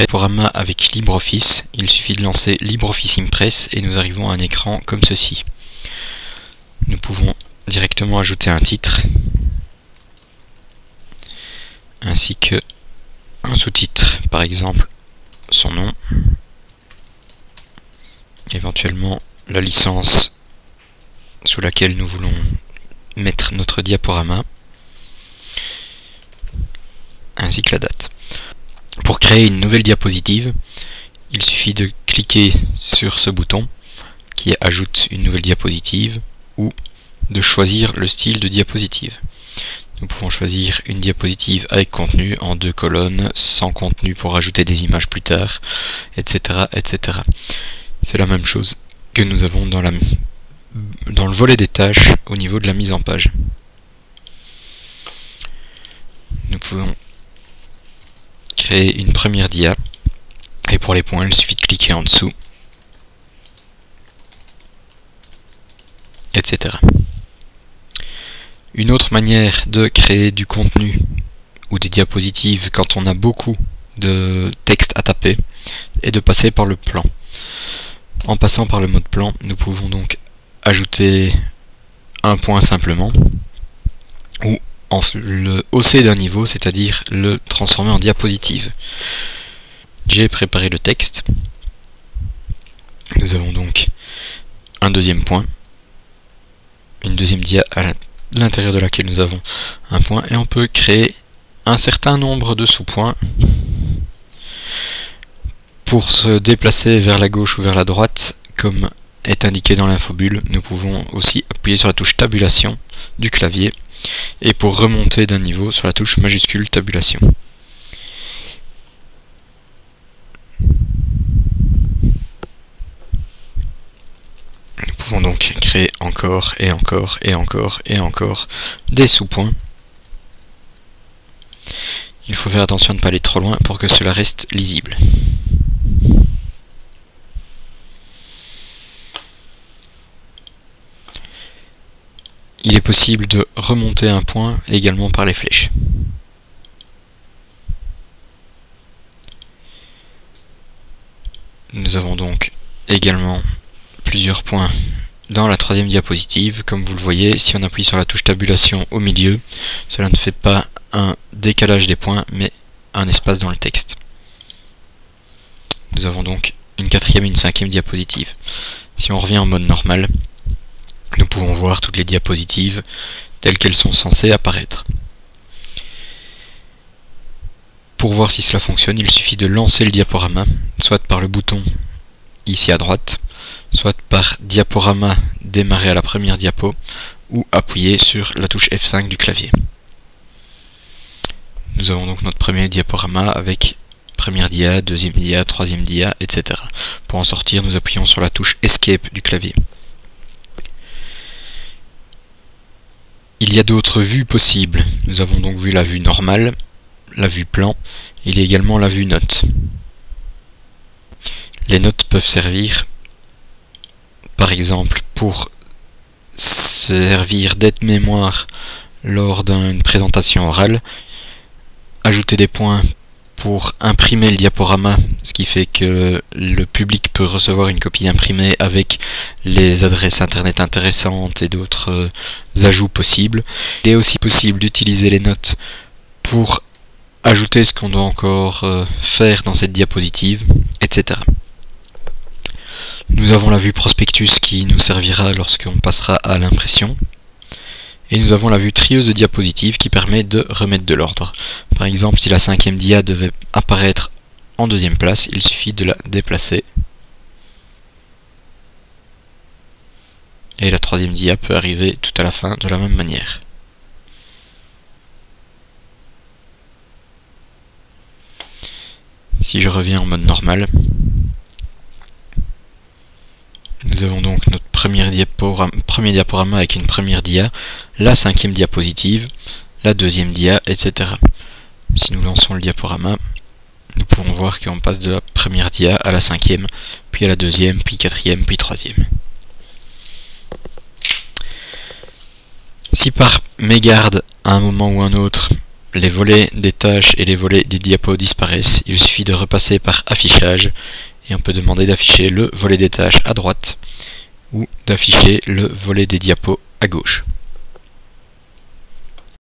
créer un diaporama avec LibreOffice, il suffit de lancer LibreOffice Impress et nous arrivons à un écran comme ceci. Nous pouvons directement ajouter un titre ainsi que un sous-titre, par exemple son nom, éventuellement la licence sous laquelle nous voulons mettre notre diaporama, ainsi que la date. Pour créer une nouvelle diapositive, il suffit de cliquer sur ce bouton qui ajoute une nouvelle diapositive ou de choisir le style de diapositive. Nous pouvons choisir une diapositive avec contenu en 2 colonnes, sans contenu pour ajouter des images plus tard, etc. etc. C'est la même chose que nous avons dans le volet des tâches au niveau de la mise en page. Nous pouvons créer une première dia et pour les points il suffit de cliquer en dessous, etc. Une autre manière de créer du contenu ou des diapositives quand on a beaucoup de texte à taper est de passer par le plan. En passant par le mode plan, nous pouvons donc ajouter un point simplement ou le hausser d'un niveau, c'est-à-dire le transformer en diapositive. J'ai préparé le texte. Nous avons donc un deuxième point, une deuxième dia à l'intérieur de laquelle nous avons un point, et on peut créer un certain nombre de sous-points pour se déplacer vers la gauche ou vers la droite, comme est indiqué dans l'infobulle. Nous pouvons aussi appuyer sur la touche tabulation du clavier et pour remonter d'un niveau sur la touche majuscule tabulation. Nous pouvons donc créer encore et encore et encore et encore des sous-points. Il faut faire attention à ne pas aller trop loin pour que cela reste lisible. Il est possible de remonter un point également par les flèches. Nous avons donc également plusieurs points dans la troisième diapositive. Comme vous le voyez, si on appuie sur la touche tabulation au milieu, cela ne fait pas un décalage des points, mais un espace dans le texte. Nous avons donc une quatrième et une cinquième diapositive. Si on revient en mode normal, nous pouvons voir toutes les diapositives telles qu'elles sont censées apparaître. Pour voir si cela fonctionne, il suffit de lancer le diaporama, soit par le bouton ici à droite, soit par diaporama démarrer à la première diapo, ou appuyer sur la touche F5 du clavier. Nous avons donc notre premier diaporama avec première dia, deuxième dia, troisième dia, etc. Pour en sortir, nous appuyons sur la touche Escape du clavier. Il y a d'autres vues possibles. Nous avons donc vu la vue normale, la vue plan, il y a également la vue note. Les notes peuvent servir, par exemple, pour servir d'aide-mémoire lors d'une présentation orale, ajouter des points pour imprimer le diaporama, ce qui fait que le public peut recevoir une copie imprimée avec les adresses internet intéressantes et d'autres ajouts possibles. Il est aussi possible d'utiliser les notes pour ajouter ce qu'on doit encore faire dans cette diapositive, etc. Nous avons la vue prospectus qui nous servira lorsqu'on passera à l'impression. Et nous avons la vue trieuse de diapositives qui permet de remettre de l'ordre. Par exemple, si la cinquième dia devait apparaître en deuxième place, il suffit de la déplacer. Et la troisième dia peut arriver tout à la fin de la même manière. Si je reviens en mode normal, nous avons donc notre premier diaporama avec une première dia, la cinquième diapositive, la deuxième dia, etc. Si nous lançons le diaporama, nous pouvons voir qu'on passe de la première dia à la cinquième, puis à la deuxième, puis quatrième, puis troisième. Si par mégarde, à un moment ou un autre, les volets des tâches et les volets des diapos disparaissent, il suffit de repasser par affichage et on peut demander d'afficher le volet des tâches à droite ou d'afficher le volet des diapos à gauche.